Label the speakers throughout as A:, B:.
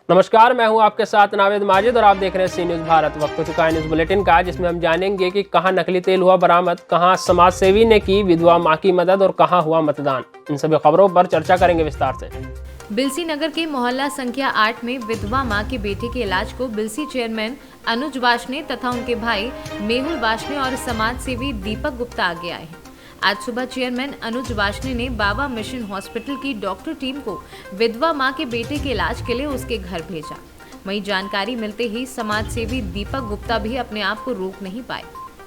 A: नमस्कार, मैं हूं आपके साथ नावेद माजिद और आप देख रहे हैं सी न्यूज़ भारत। वक्त हो चुका है न्यूज़ बुलेटिन का, जिसमें हम जानेंगे कि कहां नकली तेल हुआ बरामद, कहां समाज सेवी ने की विधवा मां की मदद और कहां हुआ मतदान। इन सभी खबरों पर चर्चा करेंगे विस्तार से।
B: बिलसी नगर के मोहल्ला संख्या 8 में विधवा मां के बेटे के इलाज को बिलसी चेयरमैन अनुज वाशने तथा उनके भाई मेहुल वाशने और समाज सेवी दीपक गुप्ता आगे आए हैं। आज सुबह चेयरमैन अनुज वाशने ने बाबा मिशन हॉस्पिटल की डॉक्टर टीम को विधवा मां के बेटे के इलाज के लिए उसके घर भेजा। वहीं जानकारी मिलते ही समाज सेवी दीपक गुप्ता भी अपने आप को रोक नहीं पाए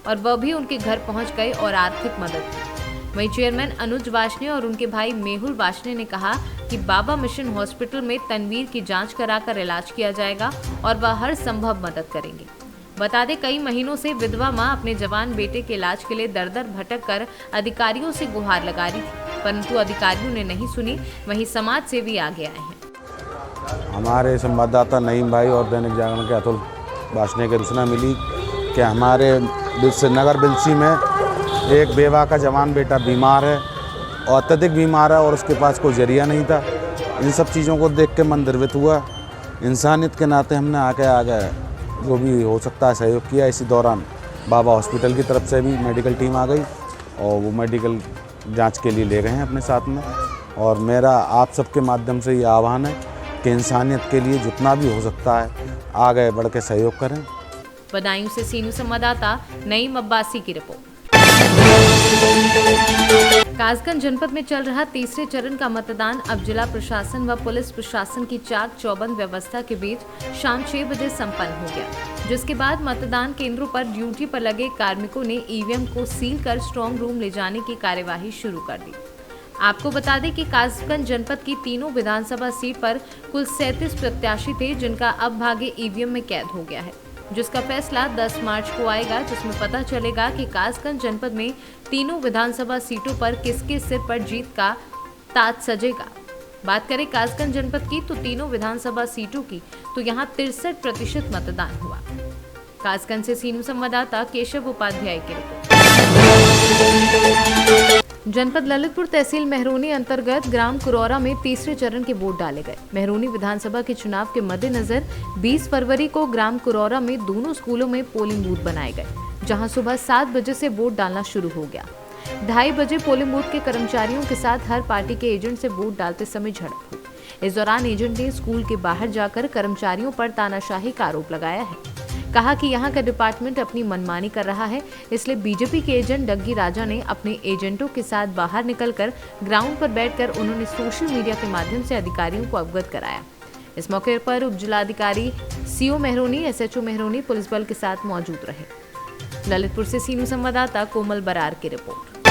B: और वह भी उनके घर पहुंच गए और आर्थिक मदद की। वहीं चेयरमैन अनुज वाशने और उनके भाई मेहुल वाशने ने कहा कि बाबा मिशन हॉस्पिटल में तनवीर की जांच कराकर इलाज किया जाएगा और वह हर संभव मदद करेंगे। बता दें, कई महीनों से विधवा मां अपने जवान बेटे के इलाज के लिए दर-दर भटक कर अधिकारियों से गुहार लगा रही थी, परंतु अधिकारियों ने नहीं सुनी। वहीं समाज सेवी आगे आए हैं।
C: हमारे संवाददाता नईम भाई और दैनिक जागरण के अतुल वाशने की सूचना मिली कि हमारे नगर बिलसी में एक बेवा का जवान बेटा बीमार है और अत्यधिक बीमार है और उसके पास कोई जरिया नहीं था। इन सब चीज़ों को देख के मन द्रवित हुआ। इंसानियत के नाते हमने आगे जो भी हो सकता है सहयोग किया। इसी दौरान बाबा हॉस्पिटल की तरफ से भी मेडिकल टीम आ गई और वो मेडिकल जांच के लिए ले गए हैं अपने साथ में। और मेरा आप सबके माध्यम से ये आह्वान है कि इंसानियत के लिए जितना भी हो सकता है आगे बढ़ के सहयोग करें।
B: बदायूं से सीनू संवाददाता नईम अब्बासी की रिपोर्ट। कासगंज जनपद में चल रहा तीसरे चरण का मतदान अब जिला प्रशासन व पुलिस प्रशासन की चाक चौबंद व्यवस्था के बीच शाम 6 बजे संपन्न हो गया, जिसके बाद मतदान केंद्रों पर ड्यूटी पर लगे कार्मिकों ने ईवीएम को सील कर स्ट्रांग रूम ले जाने की कार्यवाही शुरू कर दी। आपको बता दें कि कासगंज जनपद की तीनों विधानसभा सीट पर कुल 37 प्रत्याशी थे, जिनका अब भाग्य ईवीएम में कैद हो गया है, जिसका फैसला 10 मार्च को आएगा, जिसमें पता चलेगा कि कासगंज जनपद में तीनों विधानसभा सीटों पर किसके सिर पर जीत का ताज सजेगा। बात करें कासगंज जनपद की तो तीनों विधानसभा सीटों की तो यहां 63% मतदान हुआ। कासगंज से सीनू संवाददाता केशव उपाध्याय की रिपोर्ट। जनपद ललितपुर तहसील मेहरोनी अंतर्गत ग्राम कुरौरा में तीसरे चरण के वोट डाले गए। मेहरोनी विधानसभा के चुनाव के मद्देनजर 20 फरवरी को ग्राम कुरौरा में दोनों स्कूलों में पोलिंग बूथ बनाए गए, जहां सुबह 7 बजे से वोट डालना शुरू हो गया। 2:30 बजे पोलिंग बूथ के कर्मचारियों के साथ हर पार्टी के एजेंट से वोट डालते समय झड़प हुई। इस दौरान एजेंट ने स्कूल के बाहर जाकर कर्मचारियों पर तानाशाही का आरोप लगाया है। कहा कि यहां का डिपार्टमेंट अपनी मनमानी कर रहा है, इसलिए बीजेपी के एजेंट डग्गी राजा ने अपने एजेंटों के साथ बाहर निकलकर ग्राउंड पर बैठकर उन्होंने सोशल मीडिया के माध्यम से अधिकारियों को अवगत कराया। इस मौके पर उप जिलाधिकारी CO Mehroni, SHO Mehroni police बल के साथ मौजूद रहे। ललितपुर से सीनू संवाददाता कोमल बरार की रिपोर्ट।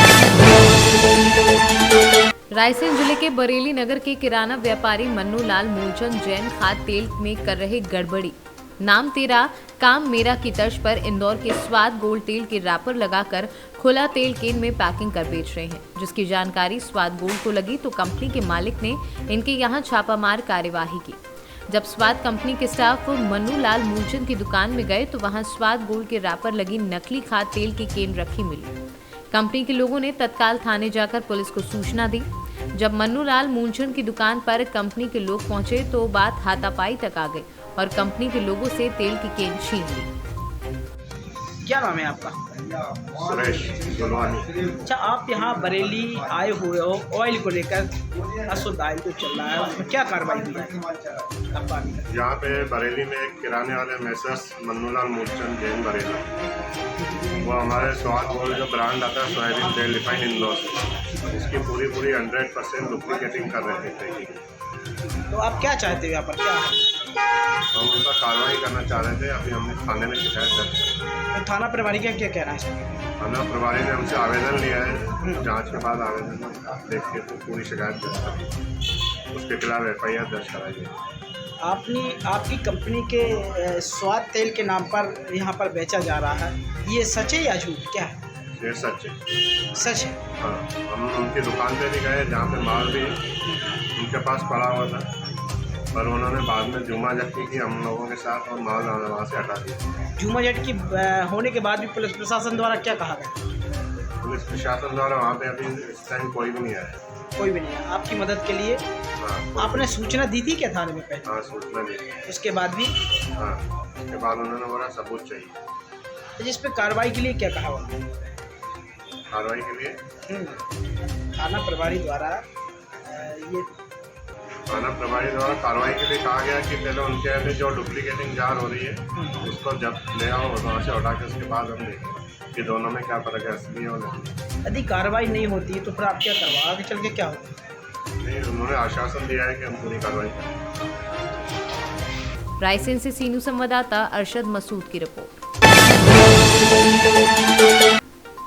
B: रायसेन जिले के बरेली नगर के किराना व्यापारी मन्नू लाल मूलचंद जैन खाद्य तेल में कर रहे गड़बड़ी, नाम तेरा काम मेरा की तर्ज पर इंदौर के स्वाद गोल्ड तेल के रैपर लगाकर खुला तेल केन में पैकिंग कर बेच रहे हैं। जिसकी जानकारी स्वाद गोल्ड को लगी तो कंपनी के मालिक ने इनके यहां छापामार कार्यवाही की। जब स्वाद कंपनी के स्टाफ मन्नू लाल मूलचंद की दुकान में गए तो वहां स्वाद गोल्ड के रैपर लगी नकली खाद्य तेल की केन रखी मिली। कंपनी के लोगों ने तत्काल थाने जाकर पुलिस को सूचना दी। जब मन्नू लाल मूलचंद की दुकान पर कंपनी के लोग पहुंचे तो बात हाथापाई तक आ गई और कंपनी के लोगों से तेल की केन छीन ली।
D: क्या नाम है आपका?
E: सुरेश गुलवानी।
D: अच्छा, आप यहाँ बरेली आए हुए हो ऑयल को लेकर, अशुद्ध ऑयल जो चल रहा है उसमें क्या कार्रवाई हुई है?
E: यहाँ पे बरेली में एक किराने वाले मैसर्स मन्नूलाल मूलचंद जैन बरेली, वो हमारे स्वाद गोल्ड जो ब्रांड आता है सोयाबीन तेल रिफाइंड इंदौर से, इसकी पूरी 100% डुप्लीकेटिंग कर रहे थे।
D: तो आप क्या चाहते हो यहाँ पर, क्या है?
E: हम उनका कार्रवाई करना चाह रहे थे। अभी हमने थाने में शिकायत दर्ज की।
D: तो थाना प्रभारी का क्या कहना है?
E: थाना प्रभारी ने हमसे आवेदन लिया है, जांच के बाद आवेदन देख के तो पूरी शिकायत दर्ज करेंगे, उसके खिलाफ FIR दर्ज कराई जाएगी।
D: आपकी कंपनी के स्वाद तेल के नाम पर यहाँ पर बेचा जा रहा है, ये सच है या झूठ, क्या है?
E: ये सच है।
D: सच है।
E: हाँ, हम उनकी दुकान पे भी गए जहाँ पे माल भी उनके पास पड़ा हुआ था, पर उन्होंने बाद में जुमाजती की हम लोगों के साथ और माल वहाँ से हटा दिया।
D: जुमाजट की होने के बाद भी पुलिस प्रशासन द्वारा क्या कहा गया?
E: पुलिस प्रशासन द्वारा वहाँ पे अभी इस टाइम कोई भी नहीं आया।
D: कोई भी नहीं है आपकी मदद के लिए?
E: हाँ,
D: आपने सूचना दी थी क्या थाने में पहले?
E: हाँ सूचना दी।
D: उसके बाद भी?
E: हाँ, उसके बाद उन्होंने बोला सबूत चाहिए।
D: तो जिस पे कार्रवाई के लिए क्या कहा हुआ?
E: कार्रवाई के लिए
D: थाना प्रभारी द्वारा ये
E: थाना प्रभारी द्वारा कार्रवाई के लिए कहा गया कि पहले उनके यहाँ पे जो डुप्लीकेटिंग जार हो रही है उसको जब ले आओ वहाँ से हटा के उसके बाद हम देखें कि दोनों में क्या फ़र्क है, असली और नकली।
D: यदि कार्रवाई नहीं होती तो फिर आप क्या करवा आगे चल के क्या होगा?
E: नहीं, उन्होंने आश्वासन दिया है कि हम पूरी कार्रवाई करेंगे।
B: रायसेन से सीनू संवाददाता अरशद मसूद की रिपोर्ट।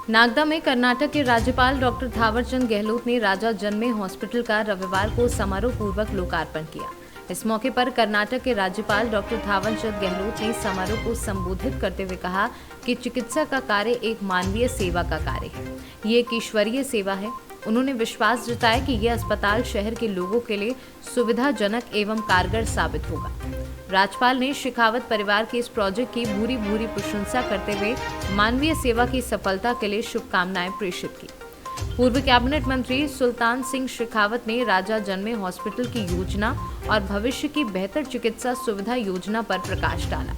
B: नागदा में कर्नाटक के राज्यपाल डॉक्टर थावरचंद गहलोत ने राजा जन्मे हॉस्पिटल का रविवार को समारोह पूर्वक लोकार्पण किया। इस मौके पर कर्नाटक के राज्यपाल डॉक्टर थावरचंद गहलोत ने समारोह को संबोधित करते हुए कहा कि चिकित्सा का कार्य एक मानवीय सेवा का कार्य है, ये एक ईश्वरीय सेवा है। उन्होंने विश्वास जताया कि यह अस्पताल शहर के लोगों के लिए सुविधाजनक एवं कारगर साबित होगा। राज्यपाल ने शेखावत परिवार के इस प्रोजेक्ट की भूरी भूरी प्रशंसा करते हुए मानवीय सेवा की सफलता के लिए शुभकामनाएं प्रेषित की। पूर्व कैबिनेट मंत्री सुल्तान सिंह शेखावत ने राजा जन्मे हॉस्पिटल की योजना और भविष्य की बेहतर चिकित्सा सुविधा योजना पर प्रकाश डाला।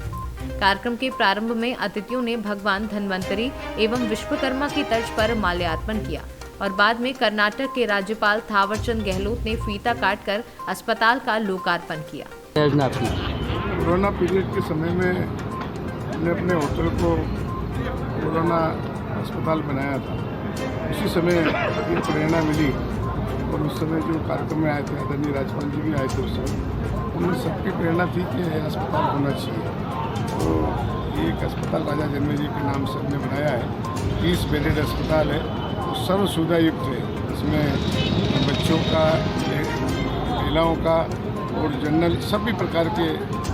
B: कार्यक्रम के प्रारंभ में अतिथियों ने भगवान धन्वंतरी एवं विश्वकर्मा की तर्ज पर माल्यार्पण किया और बाद में कर्नाटक के राज्यपाल थावरचंद गहलोत ने फीता काटकर अस्पताल का लोकार्पण किया।
F: कोरोना पीरियड के समय में हमने अपने होटल को कोरोना अस्पताल बनाया था। उसी समय ये प्रेरणा मिली और उस समय जो कार्यक्रम में आए थे आदरणीय राज्यपाल जी भी आए थे उस समय, उनमें सबकी प्रेरणा थी कि यह अस्पताल होना चाहिए। तो ये एक अस्पताल राजा जन्मे जी के नाम से हमने बनाया है। 30 बेडेड अस्पताल है, तो सर्व सुविधा युक्त है। इसमें बच्चों का, महिलाओं का और जनरल सभी प्रकार के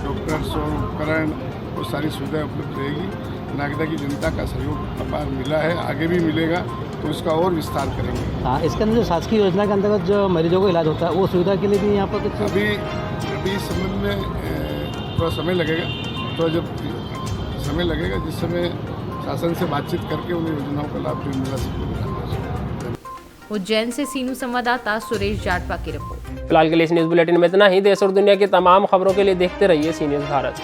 F: डॉक्टर्स और उपकरण और सारी सुविधाएं उपलब्ध रहेगी। नागदा की जनता का सहयोग अपार मिला है, आगे भी मिलेगा, तो इसका और विस्तार करेंगे।
G: हाँ, इसके अंदर जो शासकीय योजना के अंतर्गत जो मरीजों को इलाज होता है वो सुविधा के लिए भी यहाँ पर कुछ
F: अभी इस संबंध में थोड़ा समय लगेगा। तो जब समय लगेगा जिस समय शासन से बातचीत करके उन योजनाओं का लाभ जो मिला सके।
B: उज्जैन से सीनू संवाददाता सुरेश जाटवा की रिपोर्ट।
A: फिलहाल के लिए इस न्यूज़ बुलेटिन में इतना ही। देश और दुनिया की तमाम खबरों के लिए देखते रहिए सी न्यूज़ भारत।